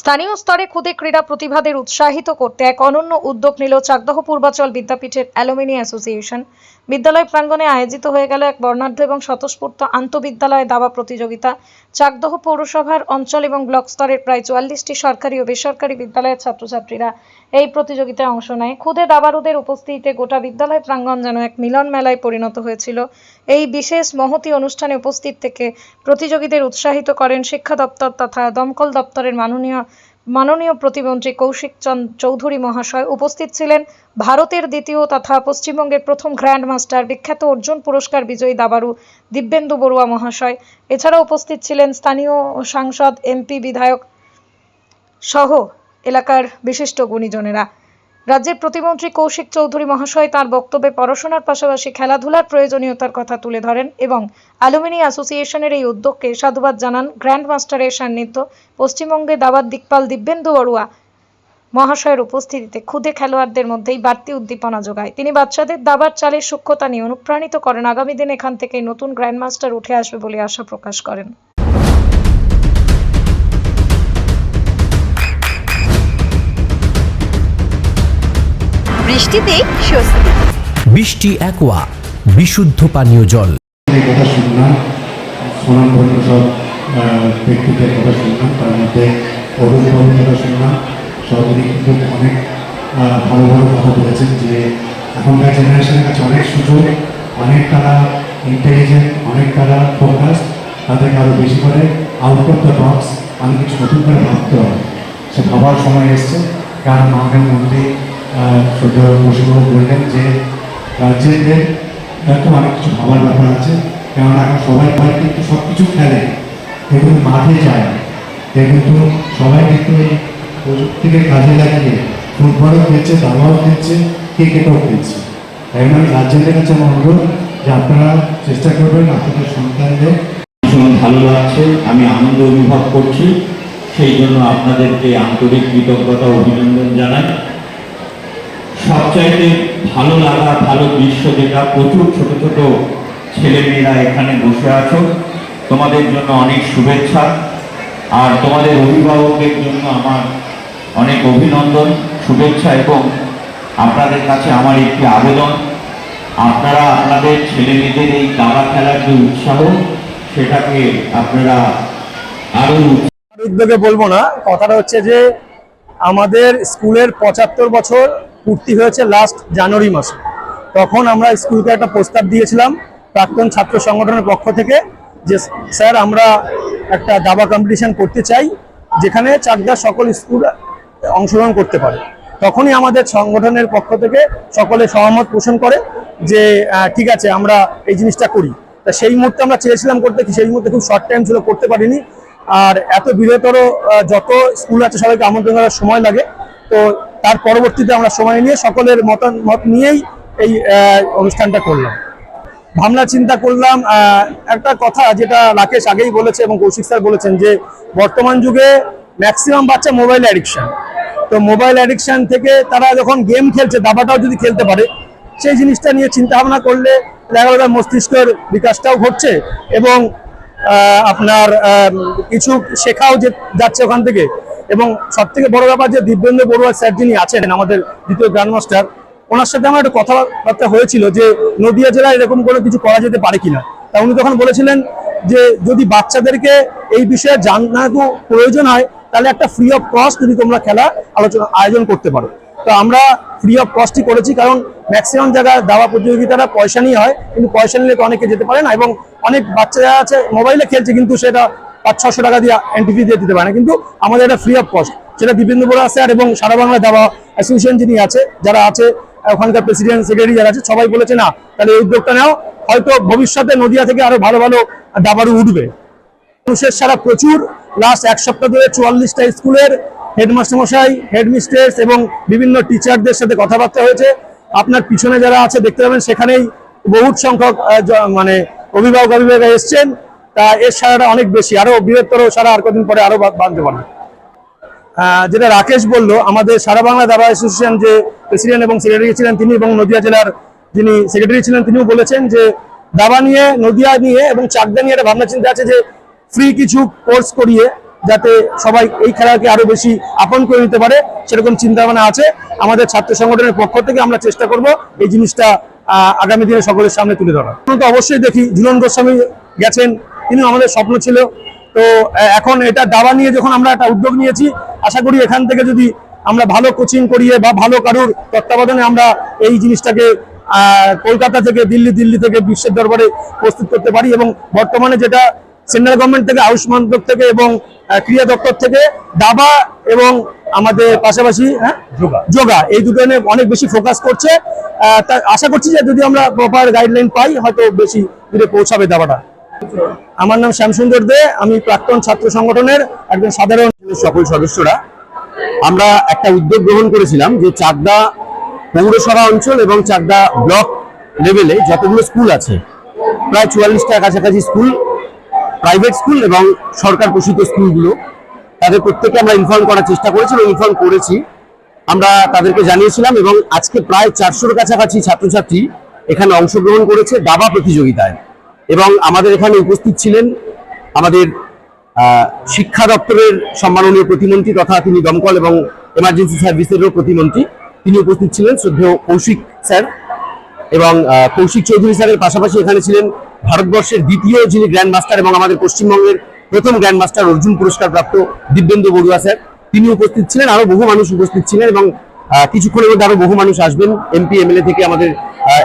স্থানীয় স্তরে খুদে ক্রীড়া প্রতিভাদের উৎসাহিত করতে এক অনন্য উদ্যোগ নিল চাকদহ পূর্বাচল বিদ্যাপীঠের অ্যালুমিনি অ্যাসোসিয়েশন। বিদ্যালয় প্রাঙ্গণে আয়োজিত হয়ে গেল এক বর্ণাঢ্য এবং স্বতঃস্ফূর্ত আন্তঃবিদ্যালয় দাবা প্রতিযোগিতা। চাকদহ পৌরসভার অঞ্চল এবং ব্লক স্তরের প্রায় 44টি সরকারি ও বেসরকারি বিদ্যালয়ের ছাত্রছাত্রীরা এই প্রতিযোগিতায় অংশ নেয়। খুদে দাবারুদের উপস্থিতিতে গোটা বিদ্যালয় প্রাঙ্গণ যেন এক মিলন মেলায় পরিণত হয়েছিল। এই বিশেষ মহতী অনুষ্ঠানে উপস্থিত থেকে প্রতিযোগীদের উৎসাহিত করেন শিক্ষা দপ্তর তথা দমকল দপ্তরের মাননীয় প্রতিমন্ত্রী কৌশিক চৌধুরী মহাশয়। উপস্থিত ছিলেন ভারতের দ্বিতীয় তথা পশ্চিমবঙ্গের প্রথম গ্র্যান্ড মাস্টার বিখ্যাত অর্জুন পুরস্কার বিজয়ী দাবারু দিব্যেন্দু বড়ুয়া মহাশয়। এছাড়াও উপস্থিত ছিলেন স্থানীয় সাংসদ, এমপি, বিধায়ক সহ এলাকার বিশিষ্ট গুণীজনেরা। রাজ্যের প্রতিমন্ত্রী কৌশিক চৌধুরী মহাশয় তার বক্তব্যে পড়াশোনার পাশাপাশি খেলাধুলার প্রয়োজনীয়তার কথা তুলে ধরেন এবং অ্যালুমিনি অ্যাসোসিয়েশনের এই উদ্যোগকে সাধুবাদ জানান। গ্র্যান্ড মাস্টারের সান্নিধ্য, পশ্চিমবঙ্গে দাবার দিকপাল দিব্যেন্দু বড়ুয়া মহাশয়ের উপস্থিতিতে খুদে খেলোয়াড়দের মধ্যেই বাড়তি উদ্দীপনা যোগায়। তিনি বাচ্চাদের দাবার চালের সূক্ষ্মতা নিয়ে অনুপ্রাণিত করেন। আগামী দিনে এখান থেকে নতুন গ্র্যান্ড মাস্টার উঠে আসবে বলে আশা প্রকাশ করেন। বৃষ্টিতে স্বস্তি। বৃষ্টি অ্যাকোয়া বিশুদ্ধ পানীয় জল। কথা শুনলাম, সুনামধন্য সব ব্যক্তিদের কথা শুনলাম, তার মধ্যে অরুণবাবুর কথা শুনলাম। সবাই কিন্তু অনেক ভালো ভালো কথা বলেছেন যে এখনকার জেনারেশনের কাছে অনেক সুযোগ, অনেক তারা ইন্টেলিজেন্ট, অনেক তারা ফোকাস, তাদেরকে আরও বেশি করে আউট অফ দ্য বক্স অনেক কিছু নতুন করে ভাবতে হবে। সে ভাবার সময় এসছে। কারণ আমাদের মন্ত্রী পশ্চিমবঙ্গ বললেন যে রাজ্যের এত অনেক কিছু ভাবার ব্যাপার আছে। কেননা এখন সবাই কিন্তু সব কিছু খেলে, কিন্তু মাঠে যায় না। কিন্তু সবাই কিন্তু এই প্রযুক্তিকে কাজে লাগিয়ে ফুটবলও খেলছে, দাবাও খেলছে, ক্রিকেটও খেলছে। তাই মানে রাজ্যের কাছে আমার অনুরোধ যে আপনারা চেষ্টা করবেন আপনাদের সন্তানদের। ভীষণ ভালো লাগছে, আমি আনন্দ অনুভব করছি, সেই জন্য আপনাদেরকে আন্তরিক কৃতজ্ঞতা অভিনন্দন জানাই। সবচাইতে ভালো লাগা, ভালো দৃশ্য যেটা, প্রচুর ছোট ছোট ছেলেমেয়েরা এখানে বসে আছো, তোমাদের জন্য অনেক শুভেচ্ছা। আর তোমাদের অভিভাবকদের জন্য আমার অনেক অভিনন্দন, শুভেচ্ছা। এবং আপনাদের কাছে আমার একটি আবেদন, আপনারা আপনাদের ছেলে মেয়েদের এই দাবা খেলার যে উৎসাহ, সেটাকে আপনারা আরো উদ্যোগে বলবো না। কথাটা হচ্ছে যে আমাদের স্কুলের 75 বছর পূর্তি হয়েছে লাস্ট জানুয়ারি মাসে। তখন আমরা স্কুলকে একটা প্রস্তাব দিয়েছিলাম প্রাক্তন ছাত্র সংগঠনের পক্ষ থেকে যে স্যার আমরা একটা দাবা কম্পিটিশন করতে চাই যেখানে চাকদার সকল স্কুল অংশগ্রহণ করতে পারে। তখনই আমাদের সংগঠনের পক্ষ থেকে সকলে সহমত পোষণ করে যে ঠিক আছে আমরা এই জিনিসটা করি। তা সেই মুহূর্তে আমরা চেয়েছিলাম করতে, সেই মুহূর্তে খুব শর্ট টাইম ছিল, করতে পারিনি। আর এত বৃহত্তর যত স্কুল আছে সবাইকে আমন্ত্রণ করার সময় লাগে, তো তার পরবর্তীতে আমরা সময় নিয়ে সকলের মতামত নিয়েই এই অনুষ্ঠানটা করলাম। ভাবনা চিন্তা করলাম একটা কথা যেটা রাকেশ আগেই বলেছে এবং কৌশিক স্যার বলেছেন যে বর্তমান যুগে ম্যাক্সিমাম বাচ্চা মোবাইল অ্যাডিকশন। তো মোবাইল অ্যাডিকশন থেকে তারা যখন গেম খেলছে, দাবাটাও যদি খেলতে পারে, সেই জিনিসটা নিয়ে চিন্তা ভাবনা করলে দেখা গেল মস্তিষ্কের বিকাশটাও ঘটছে এবং আপনার কিছু শেখাও যাচ্ছে ওখান থেকে। এবং সব থেকে বড় ব্যাপার যে দিব্যেন্দু বড়ুয়া স্যার যিনি আছেন আমাদের দ্বিতীয় গ্র্যান্ড মাস্টার, ওনার সাথে আমার একটা কথাবার্তা হয়েছিল যে নদিয়া জেলায় এরকম কোনো কিছু করা যেতে পারে কিনা। তা উনি তখন বলেছিলেন যে যদি বাচ্চাদেরকে এই বিষয়ে জানানো প্রয়োজন হয় তাহলে একটা ফ্রি অফ কস্ট যদি তোমরা খেলা আয়োজন করতে পারো। তো আমরা ফ্রি অফ কস্টই করেছি, কারণ ম্যাক্সিমাম জায়গায় দাবা প্রতিযোগিতাটা পয়সা নিয়ে হয়, কিন্তু পয়সা নিলে তো অনেকে যেতে পারে না। এবং অনেক বাচ্চারা আছে মোবাইলে খেলছে কিন্তু সেটা 500-600 টাকা দিয়ে এন্ট্রি ফি দিয়ে দিতে পারে না। কিন্তু আমাদের এটা ফ্রি অফ কস্ট, সেটা দিব্যেন্দু বড়ুয়া স্যার এবং সারা বাংলা দাবা অ্যাসোসিয়েশন যিনি আছে, যারা আছে ওখানকার প্রেসিডেন্ট, সেক্রেটারি যারা আছে, সবাই বলেছে না তাহলে এই উদ্যোগটা নাও, হয়তো ভবিষ্যতে নদিয়া থেকে আরো ভালো ভালো দাবারু উঠবে। মানুষের সারা প্রচুর লাস্ট এক সপ্তাহ ধরে 44টা স্কুলের হেডমাস্টার মশাই, হেডমিস্ট্রেস এবং বিভিন্ন টিচারদের সাথে কথাবার্তা হয়েছে। আপনার পিছনে যারা আছে দেখতে পাবেন, সেখানেই বহুত সংখ্যক মানে অভিভাবক এসছেন। তা এর সারাটা অনেক বেশি, আরো বৃহত্তর সারা আর কদিন পরে আরো বাঁধতে পারবে। যেটা রাকেশ বললো, আমাদের সারা বাংলা দাবা অ্যাসোসিয়েশন যে প্রেসিডেন্ট এবং সেক্রেটারি ছিলেন তিনি, এবং নদিয়া জেলার যিনি সেক্রেটারি ছিলেন তিনিও বলেছেন যে দাবা নিয়ে, নদিয়া নিয়ে এবং চাকদা নিয়ে একটা ভাবনা চিন্তা আছে যে ফ্রি কিছু কোর্স করিয়ে যাতে সবাই এই খেলাকে আরো বেশি আপন করে নিতে পারে, সেরকম চিন্তা ভাবনা আছে। আমাদের ছাত্র সংগঠনের পক্ষ থেকে আমরা চেষ্টা করব এই জিনিসটা আগামী দিনে সকলের সামনে তুলে ধরা। তো অবশ্যই দেখি ঝুলন গোস্বামী গেছেন, তিনি আমাদের স্বপ্ন ছিল। তো এখন এটা দাবা নিয়ে যখন আমরা একটা উদ্যোগ নিয়েছি, আশা করি এখান থেকে যদি আমরা ভালো কোচিং করিয়ে বা ভালো কারুর তত্ত্বাবধানে আমরা এই জিনিসটাকে কলকাতা থেকে দিল্লি থেকে বিশ্বের দরবারে প্রস্তুত করতে পারি। এবং বর্তমানে যেটা সেন্ট্রাল গভর্নমেন্ট থেকে, আয়ুষ মন্ত্রক থেকে এবং ক্রীড়া দপ্তর থেকে দাবা এবং আমাদের পাশাপাশি যোগা, এই দুটো নিয়ে অনেক বেশি ফোকাস করছে। তা আশা করছি যে যদি আমরা প্রপার গাইডলাইন পাই, হয়তো বেশি দূরে পৌঁছাবে দাবাটা। আমার নাম শ্যামসুন্দর দে, আমি প্রাক্তন ছাত্র সংগঠনের একজন সাধারণ। সকল সদস্যরা আমরা একটা উদ্যোগ গ্রহণ করেছিলাম যে চাকদা পৌরসভা অঞ্চল এবং চাকদা ব্লক লেভেলে যতগুলো স্কুল আছে, প্রায় 44টার কাছাকাছি স্কুল, প্রাইভেট স্কুল এবং সরকার পোষিত স্কুলগুলো, তাদের প্রত্যেককে আমরা ইনফর্ম করার চেষ্টা করেছি এবং ইনফর্ম করেছি। আমরা তাদেরকে জানিয়েছিলাম এবং আজকে প্রায় 400-র কাছাকাছি ছাত্রছাত্রী এখানে অংশগ্রহণ করেছে দাবা প্রতিযোগিতায়। এবং আমাদের এখানে উপস্থিত ছিলেন আমাদের শিক্ষা দপ্তরের সম্মাননীয় প্রতিমন্ত্রী তথা তিনি দমকল এবং এমার্জেন্সি সার্ভিসেরও প্রতিমন্ত্রী, তিনি উপস্থিত ছিলেন শ্রদ্ধেয় কৌশিক স্যার। এবং কৌশিক চৌধুরী স্যারের পাশাপাশি এখানে ছিলেন ভারতবর্ষের দ্বিতীয় যিনি গ্র্যান্ড মাস্টার এবং আমাদের পশ্চিমবঙ্গের প্রথম গ্র্যান্ড মাস্টার অর্জুন পুরস্কার প্রাপ্ত দিব্যেন্দু বড়ুয়া স্যার, তিনি উপস্থিত ছিলেন। আরো বহু মানুষ উপস্থিত ছিলেন এবং কিছুক্ষণের মধ্যে আরো বহু মানুষ আসবেন। এমপি এমএলএ থেকে আমাদের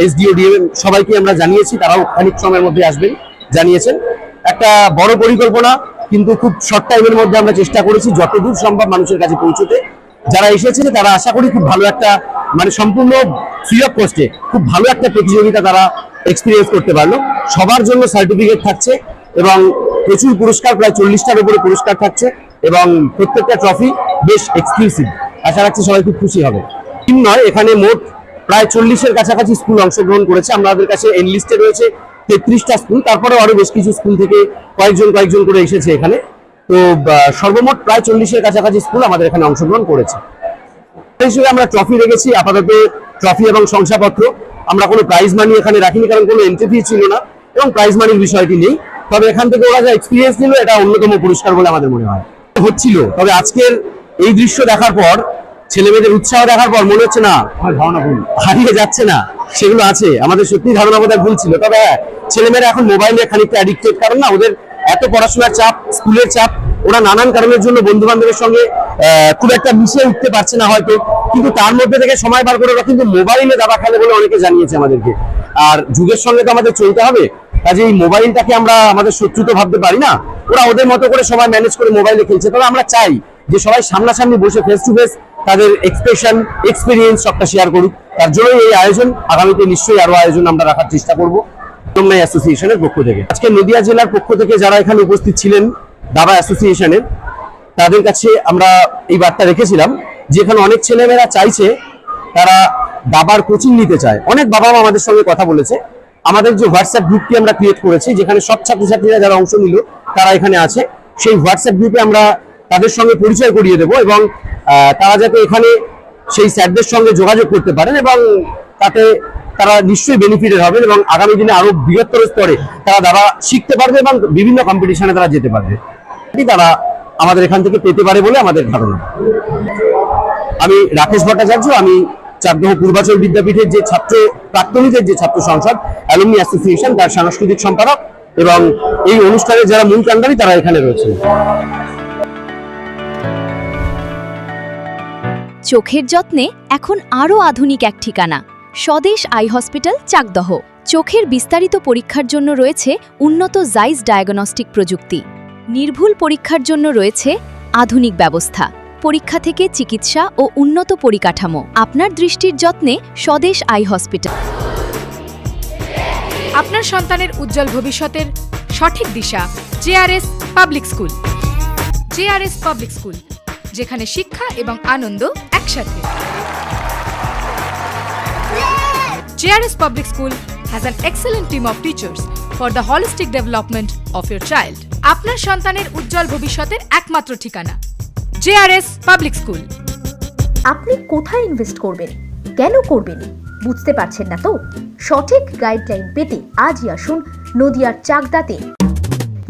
এসডিও ডিএম সবাইকে আমরা জানিয়েছি, তারাও খানিক সময়ের মধ্যে আসবেন জানিয়েছেন। একটা বড় পরিকল্পনা, কিন্তু খুব শর্ট টাইমের মধ্যে আমরা চেষ্টা করেছি যতদূর সম্ভব মানুষের কাছে পৌঁছতে। যারা এসেছে তারা আশা করি খুব ভালো একটা, মানে সম্পূর্ণ ফ্রি অফ কস্টে খুব ভালো একটা প্রতিযোগিতা তারা এক্সপিরিয়েন্স করতে পারলো। সবার জন্য সার্টিফিকেট থাকছে এবং প্রচুর পুরস্কার, প্রায় 40টার উপরে পুরস্কার থাকছে এবং প্রত্যেকটা ট্রফি বেশ এক্সক্লুসিভ। আশা রাখছি সবাই খুব খুশি হবে। টিম নয়, এখানে মোট প্রায় 40-এর কাছাকাছি স্কুল অংশগ্রহণ করেছে। আমাদের কাছে এনলিস্টে রয়েছে 33টা স্কুল, তারপরেও আরো বেশ কিছু স্কুল থেকে কয়েকজন করে এসেছে এখানে। তো সর্বমোট প্রায় 40-এর কাছাকাছি স্কুল আমাদের এখানে অংশগ্রহণ করেছে। হিসেবে আমরা ট্রফি রেখেছি, আপাতত ট্রফি এবং শংসাপত্র। আমরা কোনো প্রাইজ মানি এখানে রাখিনি, কারণ কোনো এন্ট্রি ফি ছিল না এবং প্রাইজ মানির বিষয়টি নেই। তবে এখান থেকে ওরা যা এক্সপিরিয়েন্স নিল, এটা অন্যতম পুরস্কার বলে আমাদের মনে হয় হচ্ছিল। তবে আজকের এই দৃশ্য দেখার পর, ছেলেমেয়েদের উৎসাহ দেখার পর মনে হচ্ছে না আমার ধারণা ভুল হারিয়ে যাচ্ছে না, সেগুলো আছে। আমাদের সত্যি ধারণা বোধহয় ভুল ছিল। তবে হ্যাঁ, ছেলেমেয়েরা এখন মোবাইলে খানিকটা অ্যাডিক্টেড, কারণ না ওদের এত পড়াশোনার চাপ, স্কুলের চাপ, ওরা নানান কারণের জন্য বন্ধু বান্ধবের সঙ্গে খুব একটা মিশে উঠতে পারছে না হয়তো, কিন্তু তার মধ্যে থেকে সময় বার করে ওরা কিন্তু মোবাইলে দাবা খেলে বলে অনেকে জানিয়েছে আমাদেরকে। আর যুগের সঙ্গে তো আমাদের চলতে হবে, কাজে এই মোবাইলটাকে আমরা আমাদের শত্রু তো ভাবতে পারি না। ওরা ওদের মতো করে সবাই ম্যানেজ করে মোবাইলে খেলছে। তবে আমরা চাই যে সবাই সামনাসামনি বসে ফেস টু ফেস তাদের এক্সপ্রেশন, এক্সপিরিয়েন্স সবটা শেয়ার করুক। তার জন্যই এই আয়োজন। আগামীতে নিশ্চয়ই আরো আয়োজন আমরা রাখার চেষ্টা করবো অ্যালুমনাই অ্যাসোসিয়েশনের পক্ষ থেকে। আজকে নদিয়া জেলার পক্ষ থেকে যারা এখানে উপস্থিত ছিলেন দাবা অ্যাসোসিয়েশনের, তাদের কাছে আমরা এই বার্তা রেখেছিলাম যে এখানে অনেক ছেলেমেয়েরা চাইছে, তারা দাবার কোচিং নিতে চায়। অনেক বাবা মা আমাদের সঙ্গে কথা বলেছে। আমাদের যে হোয়াটসঅ্যাপ গ্রুপটি আমরা ক্রিয়েট করেছি, যেখানে সব ছাত্রছাত্রীরা যারা অংশ নিল তারা এখানে আছে, সেই হোয়াটসঅ্যাপ গ্রুপে আমরা তাদের সঙ্গে পরিচয় করিয়ে দেবো এবং তারা যাতে এখানে সেই স্যারদের সঙ্গে যোগাযোগ করতে পারেন এবং তাতে তারা নিশ্চয়ই বেনিফিটেড হবেন এবং আগামী দিনে আরো বৃহত্তর স্তরে তারা দাবা শিখতে পারবে এবং বিভিন্ন কম্পিটিশনে তারা যেতে পারবে। তারা আমাদের এখান থেকে পেতে পারে বলে আমাদের ধারণা। আমি রাকেশ ভট্টাচার্য, আমি চাকদহ পূর্বাচল বিদ্যাপীঠের যে প্রাক্তনীদের যে ছাত্র সংসদ অ্যালুমনি অ্যাসোসিয়েশন, তার সাংস্কৃতিক সম্পাদক এবং এই অনুষ্ঠানের যারা মূল কাণ্ডারী তারা এখানে রয়েছে। চোখের যত্নে এখন আরও আধুনিক এক ঠিকানা, স্বদেশ আই হসপিটাল চাকদহ। চোখের বিস্তারিত পরীক্ষার জন্য রয়েছে উন্নত জাইস ডায়াগনস্টিক প্রযুক্তি। নির্ভুল পরীক্ষার জন্য রয়েছে আধুনিক ব্যবস্থা, পরীক্ষা থেকে চিকিৎসা ও উন্নত পরিকাঠামো। আপনার দৃষ্টির যত্নে স্বদেশ আই হসপিটাল। আপনার সন্তানের উজ্জ্বল ভবিষ্যতের সঠিক দিশা JRS public school. JRS public school, যেখানে শিক্ষা এবং আনন্দ একসাথে। JRS Public School has an excellent team of teachers for the holistic development of your child. আপনার সন্তানের উজ্জ্বল ভবিষ্যতের একমাত্র ঠিকানা JRS Public School। আপনি কোথায় ইনভেস্ট করবেন, কেন করবেন বুঝতে পারছেন না তো? সঠিক গাইডলাইন পেতে আজই আসুন নদিয়ার চাকদাতে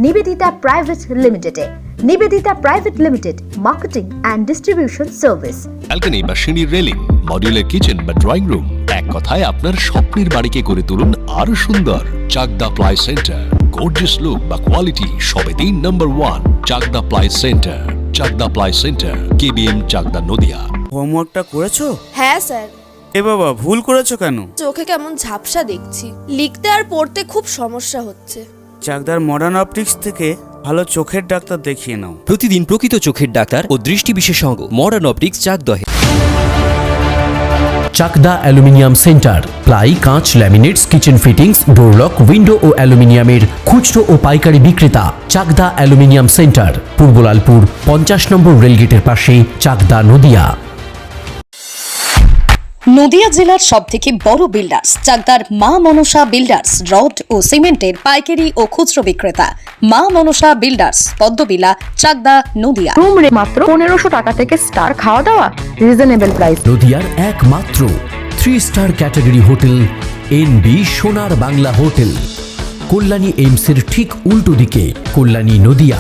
নিবেদিতা প্রাইভেট লিমিটেডে। Nivedita private limited, marketing and distribution service. Balcony বা সিঁড়ির রেলিং, মডিউলার কিচেন বা ড্রয়িং রুম, এক কথায় আপনার স্বপ্নের বাড়িকে করে তুলুন আরো সুন্দর। Chakdah ply centre, gorgeous look বা কোয়ালিটি সবেতেই number 1। Chakdah ply centre, Chakdah ply centre, KBM, Chakdah, Nadia. হোমওয়ার্কটা করেছো? হ্যাঁ স্যার। এ বাবা, ভুল করেছো কেন? চোখে কেমন ঝাপসা দেখছি, লিখতে আর পড়তে খুব সমস্যা হচ্ছে। চাকদার মডার্ন অপটিক্স থেকে ভালো চোখের ডাক্তার দেখিয়ে নাও। প্রতিদিন প্রকৃত চোখের ডাক্তার ও দৃষ্টি বিশেষজ্ঞ মডার্ন অপটিক্স চাকদহে। চাকদা অ্যালুমিনিয়াম সেন্টার, প্লাই, কাঁচ, laminates, kitchen fittings, door lock, window ও অ্যালুমিনিয়ামের খুচরো ও পাইকারি বিক্রেতা। Chakdah aluminium centre, Purbalalpur 50 number রেলগেটের পাশে, চাকদা, নদিয়া। নদিয়া জেলার সবথেকে বড় বিল্ডার্স চাকদার মা মনসা বিল্ডার্স, রড ও সিমেন্টের পাইকারি ও খুচরো বিক্রেতা। মা মনসা বিল্ডার্স, পদ্মবিলা, চাকদা, নদিয়া। রুম রে মাত্র 1500 টাকা থেকে স্টার, খাওয়া দাওয়া রিজনেবল প্রাইস। নদিয়ার একমাত্র 3 স্টার ক্যাটাগরি হোটেল এনবি সোনার বাংলা হোটেল, কল্যাণী এইমসের ঠিক উল্টো দিকে, কল্যাণী, নদিয়া।